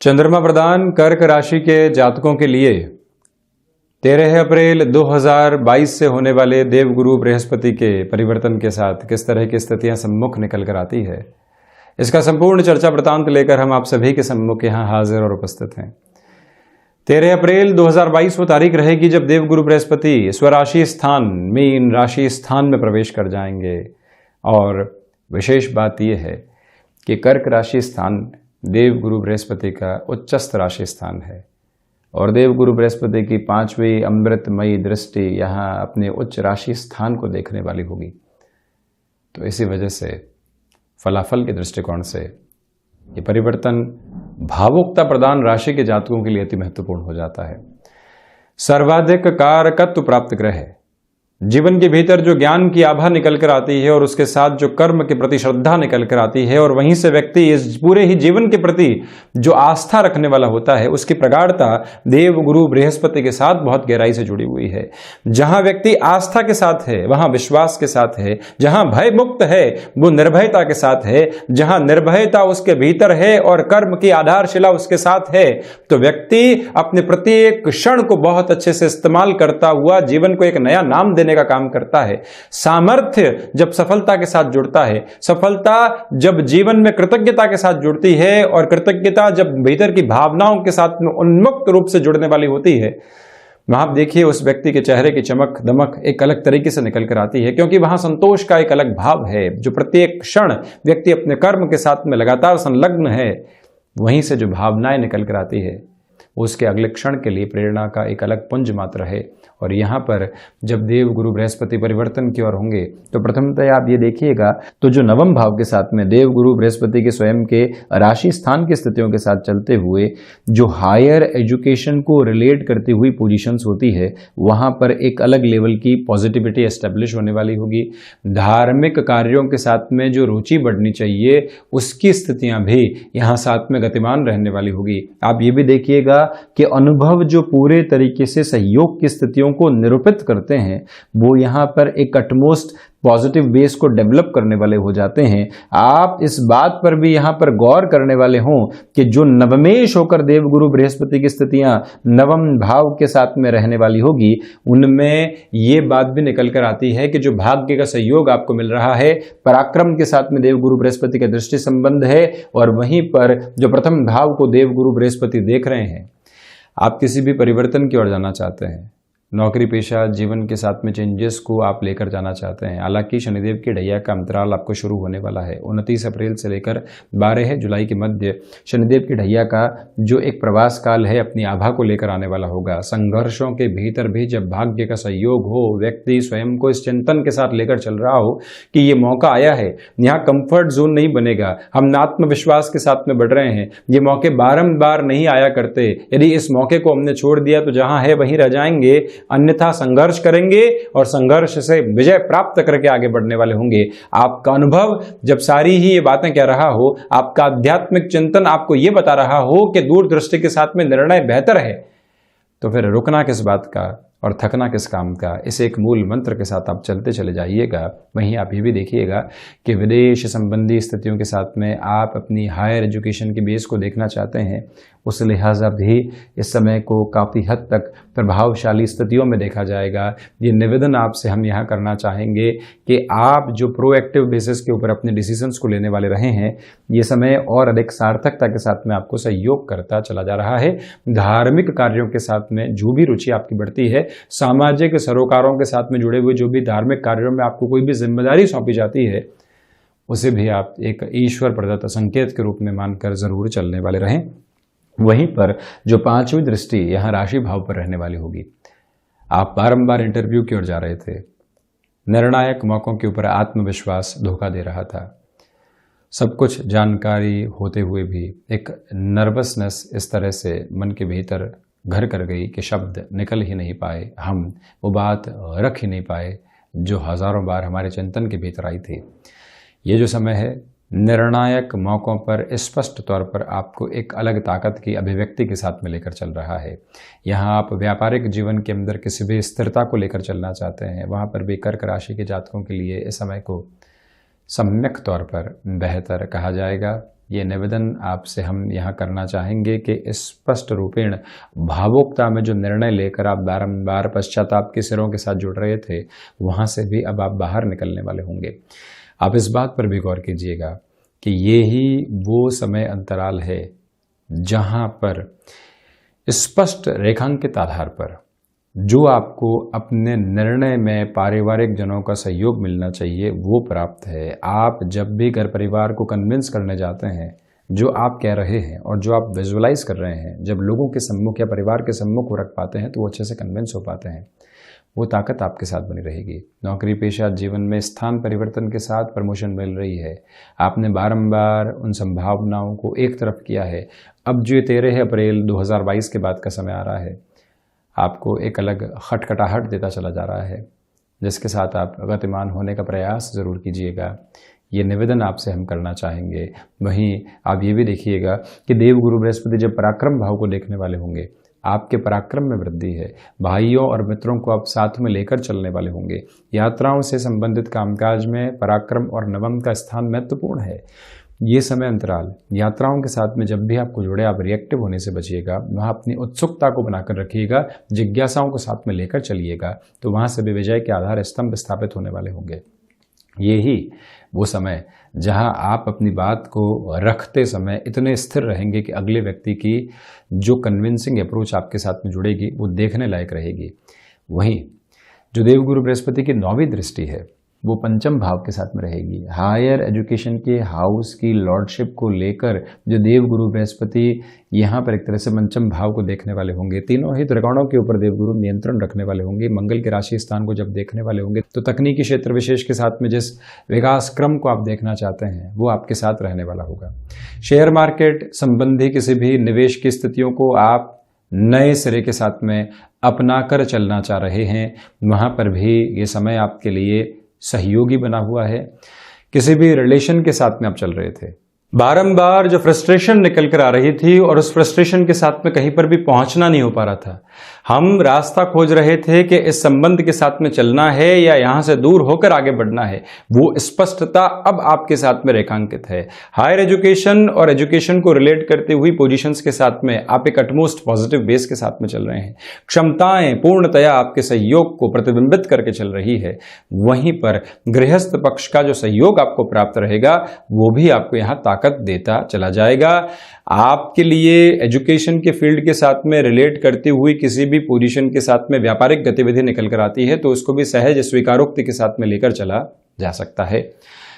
चंद्रमा प्रधान कर्क राशि के जातकों के लिए 13 अप्रैल 2022 से होने वाले देवगुरु बृहस्पति के परिवर्तन के साथ किस तरह की स्थितियां सम्मुख निकल कर आती है, इसका संपूर्ण चर्चा वृतांत लेकर हम आप सभी के सम्मुख यहां हाजिर और उपस्थित हैं। 13 अप्रैल 2022 वो तारीख रहेगी जब देवगुरु बृहस्पति स्वराशि स्थान मीन राशि स्थान में प्रवेश कर जाएंगे। और विशेष बात यह है कि कर्क राशि स्थान देवगुरु बृहस्पति का उच्चस्थ राशि स्थान है और देवगुरु बृहस्पति की 5वीं अमृतमयी दृष्टि यहाँ अपने उच्च राशि स्थान को देखने वाली होगी। तो इसी वजह से फलाफल के दृष्टिकोण से ये परिवर्तन भावुकता प्रदान राशि के जातकों के लिए अति महत्वपूर्ण हो जाता है। सर्वाधिक कारकत्व प्राप्त ग्रह है, जीवन के भीतर जो ज्ञान की आभा निकल कर आती है और उसके साथ जो कर्म के प्रति श्रद्धा निकल कर आती है और वहीं से व्यक्ति इस पूरे ही जीवन के प्रति जो आस्था रखने वाला होता है, उसकी प्रगाढ़ता देवगुरु बृहस्पति के साथ बहुत गहराई से जुड़ी हुई है। जहां व्यक्ति आस्था के साथ है वहां विश्वास के साथ है, जहां भय मुक्त है वो निर्भयता के साथ है, जहां निर्भयता उसके भीतर है और कर्म की आधारशिला उसके साथ है, तो व्यक्ति अपने प्रत्येक क्षण को बहुत अच्छे से इस्तेमाल करता हुआ जीवन को एक नया नाम देने का काम करता है। सामर्थ्य जब सफलता के साथ जुड़ता है, सफलता जब जीवन में कृतज्ञता के साथ जुड़ती है और कृतज्ञता जब भीतर की भावनाओं के साथ में उन्मुक्त रूप से जुड़ने वाली होती है, वहां आप देखिए उस व्यक्ति के चेहरे की चमक दमक एक अलग तरीके से निकल कर आती है, क्योंकि वहां संतोष का एक अलग भाव है। जो प्रत्येक क्षण व्यक्ति अपने कर्म के साथ में लगातार संलग्न है, वहीं से जो भावनाएं निकल कर आती है उसके अगले क्षण के लिए प्रेरणा का एक अलग पुंज मात्र है। और यहाँ पर जब देव गुरु बृहस्पति परिवर्तन की ओर होंगे तो प्रथमतः आप ये देखिएगा तो जो नवम भाव के साथ में देव गुरु बृहस्पति के स्वयं के राशि स्थान की स्थितियों के साथ चलते हुए जो हायर एजुकेशन को रिलेट करती हुई पोजीशंस होती है, वहाँ पर एक अलग लेवल की पॉजिटिविटी एस्टेब्लिश होने वाली होगी। धार्मिक कार्यों के साथ में जो रुचि बढ़नी चाहिए उसकी स्थितियाँ भी यहाँ साथ में गतिमान रहने वाली होगी। आप ये भी देखिएगा कि अनुभव जो पूरे तरीके से सहयोग की स्थितियों को निरूपित करते हैं वो यहाँ पर एक अटमोस्ट पॉजिटिव बेस को डेवलप करने वाले हो जाते हैं। आप इस बात पर भी यहाँ पर गौर करने वाले हों कि जो नवमेश होकर देवगुरु बृहस्पति की स्थितियां नवम भाव के साथ में रहने वाली होगी, उनमें ये बात भी निकल कर आती है कि जो भाग्य का सहयोग आपको मिल रहा है, पराक्रम के साथ में देवगुरु बृहस्पति का दृष्टि संबंध है और वहीं पर जो प्रथम भाव को देवगुरु बृहस्पति देख रहे हैं। आप किसी भी परिवर्तन की ओर जाना चाहते हैं, नौकरी पेशा जीवन के साथ में चेंजेस को आप लेकर जाना चाहते हैं, हालांकि शनिदेव की ढैया का अंतराल आपको शुरू होने वाला है 29 अप्रैल से लेकर 12 जुलाई के मध्य शनिदेव की ढैया का जो एक प्रवास काल है अपनी आभा को लेकर आने वाला होगा। संघर्षों के भीतर भी जब भाग्य का सहयोग हो, व्यक्ति स्वयं को इस चिंतन के साथ लेकर चल रहा हो कि ये मौका आया है, यहाँ कंफर्ट जोन नहीं बनेगा, हम आत्मविश्वास के साथ में बढ़ रहे हैं, ये मौके बारंबार नहीं आया करते, यदि इस मौके को हमने छोड़ दिया तो जहाँ है वहीं रह जाएंगे, अन्यथा संघर्ष करेंगे और संघर्ष से विजय प्राप्त करके आगे बढ़ने वाले होंगे। आपका अनुभव जब सारी ही ये बातें कह रहा हो, आपका आध्यात्मिक चिंतन आपको ये बता रहा हो कि दूरदृष्टि के साथ में निर्णय बेहतर है, तो फिर रुकना किस बात का और थकना किस काम का, इस एक मूल मंत्र के साथ आप चलते चले जाइएगा। वहीं आप ये भी देखिएगा कि विदेश संबंधी स्थितियों के साथ में आप अपनी हायर एजुकेशन के बेस को देखना चाहते हैं, उस लिहाजा भी इस समय को काफ़ी हद तक प्रभावशाली स्थितियों में देखा जाएगा। ये निवेदन आपसे हम यहाँ करना चाहेंगे कि आप जो प्रोएक्टिव बेसिस के ऊपर अपने डिसीजंस को लेने वाले रहे हैं, ये समय और अधिक सार्थकता के साथ में आपको सहयोग करता चला जा रहा है। धार्मिक कार्यों के साथ में जो भी रुचि आपकी बढ़ती है, सामाजिक सरोकारों के साथ में जुड़े हुए जो भी धार्मिक कार्यों में आपको कोई भी जिम्मेदारी सौंपी जाती है, उसे भी आप एक ईश्वर प्रदत्त संकेत के रूप में मानकर जरूर चलने वाले रहें। वहीं पर जो 5वीं दृष्टि यहाँ राशि भाव पर रहने वाली होगी, आप बारंबार इंटरव्यू की ओर जा रहे थे, निर्णायक मौकों के ऊपर आत्मविश्वास धोखा दे रहा था, सब कुछ जानकारी होते हुए भी एक नर्वसनेस इस तरह से मन के भीतर घर कर गई कि शब्द निकल ही नहीं पाए, हम वो बात रख ही नहीं पाए जो हजारों बार हमारे चिंतन के भीतर आई थी। ये जो समय है निर्णायक मौकों पर स्पष्ट तौर पर आपको एक अलग ताकत की अभिव्यक्ति के साथ में लेकर चल रहा है। यहाँ आप व्यापारिक जीवन के अंदर किसी भी स्थिरता को लेकर चलना चाहते हैं, वहाँ पर भी कर्क राशि के जातकों के लिए इस समय को सम्यक तौर पर बेहतर कहा जाएगा। ये निवेदन आपसे हम यहाँ करना चाहेंगे कि स्पष्ट रूपेण भावुकता में जो निर्णय लेकर आप बारंबार पश्चाताप के सिरों के साथ जुड़ रहे थे, वहाँ से भी अब आप बाहर निकलने वाले होंगे। आप इस बात पर भी गौर कीजिएगा कि ये ही वो समय अंतराल है जहाँ पर स्पष्ट रेखांकित आधार पर जो आपको अपने निर्णय में पारिवारिक जनों का सहयोग मिलना चाहिए वो प्राप्त है। आप जब भी घर परिवार को कन्विंस करने जाते हैं, जो आप कह रहे हैं और जो आप विजुअलाइज कर रहे हैं, जब लोगों के सम्मुख या परिवार के सम्मुख को रख पाते हैं तो वो अच्छे से कन्विंस हो पाते हैं। वो ताकत आपके साथ बनी रहेगी। नौकरी पेशा जीवन में स्थान परिवर्तन के साथ प्रमोशन मिल रही है। आपने बारंबार उन संभावनाओं को एक तरफ किया है। अब जो 13 अप्रैल 2022 के बाद का समय आ रहा है, आपको एक अलग खटखटाहट देता चला जा रहा है, जिसके साथ आप गतिमान होने का प्रयास ज़रूर कीजिएगा। ये निवेदन आपसे हम करना चाहेंगे। वहीं आप ये भी देखिएगा कि देवगुरु बृहस्पति जब पराक्रम भाव को देखने वाले होंगे, आपके पराक्रम में वृद्धि है। भाइयों और मित्रों को आप साथ में लेकर चलने वाले होंगे। यात्राओं से संबंधित कामकाज में पराक्रम और नवम का स्थान महत्वपूर्ण है। ये समय अंतराल यात्राओं के साथ में जब भी आपको जुड़े, आप रिएक्टिव होने से बचिएगा। वहाँ अपनी उत्सुकता को बनाकर रखिएगा, जिज्ञासाओं को साथ में लेकर चलिएगा, तो वहाँ से भी विजय के आधार स्तंभ स्थापित होने वाले होंगे। यही वो समय जहां आप अपनी बात को रखते समय इतने स्थिर रहेंगे कि अगले व्यक्ति की जो कन्विंसिंग अप्रोच आपके साथ में जुड़ेगी वो देखने लायक रहेगी। वहीं जो देवगुरु बृहस्पति की 9वीं दृष्टि है वो पंचम भाव के साथ में रहेगी। हायर एजुकेशन के हाउस की लॉर्डशिप को लेकर जो देवगुरु बृहस्पति यहाँ पर एक तरह से पंचम भाव को देखने वाले होंगे, तीनों ही त्रिकोणों के ऊपर देवगुरु नियंत्रण रखने वाले होंगे। मंगल के राशि स्थान को जब देखने वाले होंगे तो तकनीकी क्षेत्र विशेष के साथ में जिस विकास क्रम को आप देखना चाहते हैं वो आपके साथ रहने वाला होगा। शेयर मार्केट संबंधी किसी भी निवेश की स्थितियों को आप नए सिरे के साथ में अपना कर चलना चाह रहे हैं, वहाँ पर भी ये समय आपके लिए सहयोगी बना हुआ है। किसी भी रिलेशन के साथ में आप चल रहे थे, बारंबार जो फ्रस्ट्रेशन निकल कर आ रही थी और उस फ्रस्ट्रेशन के साथ में कहीं पर भी पहुंचना नहीं हो पा रहा था। हम रास्ता खोज रहे थे कि इस संबंध के साथ में चलना है या यहां से दूर होकर आगे बढ़ना है। वो स्पष्टता अब आपके साथ में रेखांकित है। हायर एजुकेशन और एजुकेशन को रिलेट करते हुई पोजीशंस के साथ में आप एक अटमोस्ट पॉजिटिव बेस के साथ में चल रहे हैं। क्षमताएं पूर्णतया आपके सहयोग को प्रतिबिंबित करके चल रही है। वहीं पर गृहस्थ पक्ष का जो सहयोग आपको प्राप्त रहेगा वो भी आपको यहां ताकत देता चला जाएगा। आपके लिए एजुकेशन के फील्ड के साथ में रिलेट करती हुई किसी भी पोजीशन के साथ में व्यापारिक गतिविधि निकल कर आती है तो उसको भी सहज स्वीकारोक्ति के साथ में लेकर चला जा सकता है।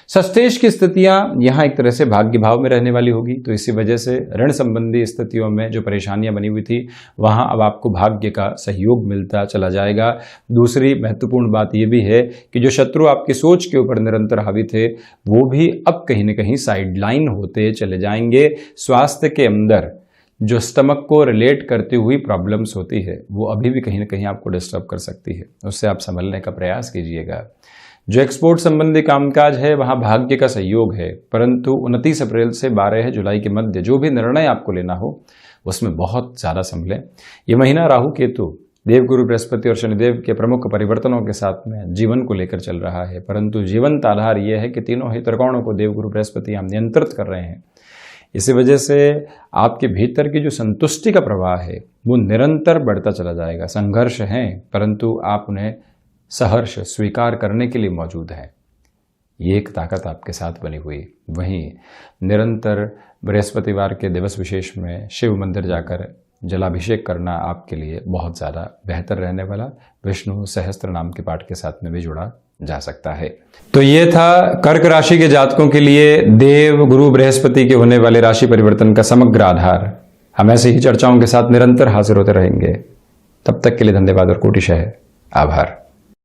सस्तेज की स्थितियां यहां एक तरह से भाग्य भाव में रहने वाली होगी, तो इसी वजह से ऋण संबंधी स्थितियों में जो परेशानियां बनी हुई थी वहां अब आपको भाग्य का सहयोग मिलता चला जाएगा। दूसरी महत्वपूर्ण बात यह भी है कि जो शत्रु आपकी सोच के ऊपर निरंतर हावी थे वो भी अब कहीं न कहीं साइडलाइन होते चले जाएंगे। स्वास्थ्य के अंदर जो स्टमक को रिलेट करती हुई प्रॉब्लम्स होती है वो अभी भी कहीं ना कहीं आपको डिस्टर्ब कर सकती है, उससे आप संभलने का प्रयास कीजिएगा। जो एक्सपोर्ट संबंधी कामकाज है वहां भाग्य का सहयोग है, परंतु 29 अप्रैल से 12 जुलाई के मध्य जो भी निर्णय आपको लेना हो उसमें बहुत ज़्यादा संभलें। ये महीना राहु केतु देवगुरु बृहस्पति और शनिदेव के प्रमुख परिवर्तनों के साथ में जीवन को लेकर चल रहा है, परंतु जीवंत आधार यह है कि तीनों ही त्रिकोणों को देवगुरु बृहस्पति हम नियंत्रित कर रहे हैं। इसी वजह से आपके भीतर की जो संतुष्टि का प्रवाह है वो निरंतर बढ़ता चला जाएगा। संघर्ष हैं परंतु आप उन्हें सहर्ष स्वीकार करने के लिए मौजूद हैं। ये एक ताकत आपके साथ बनी हुई। वहीं निरंतर बृहस्पतिवार के दिवस विशेष में शिव मंदिर जाकर जलाभिषेक करना आपके लिए बहुत ज़्यादा बेहतर रहने वाला। विष्णु सहस्त्र नाम के पाठ के साथ में भी जुड़ा जा सकता है। तो ये था कर्क राशि के जातकों के लिए देव गुरु बृहस्पति के होने वाले राशि परिवर्तन का समग्र आधार। हम ऐसे ही चर्चाओं के साथ निरंतर हाजिर होते रहेंगे। तब तक के लिए धन्यवाद और कोटिशः आभार।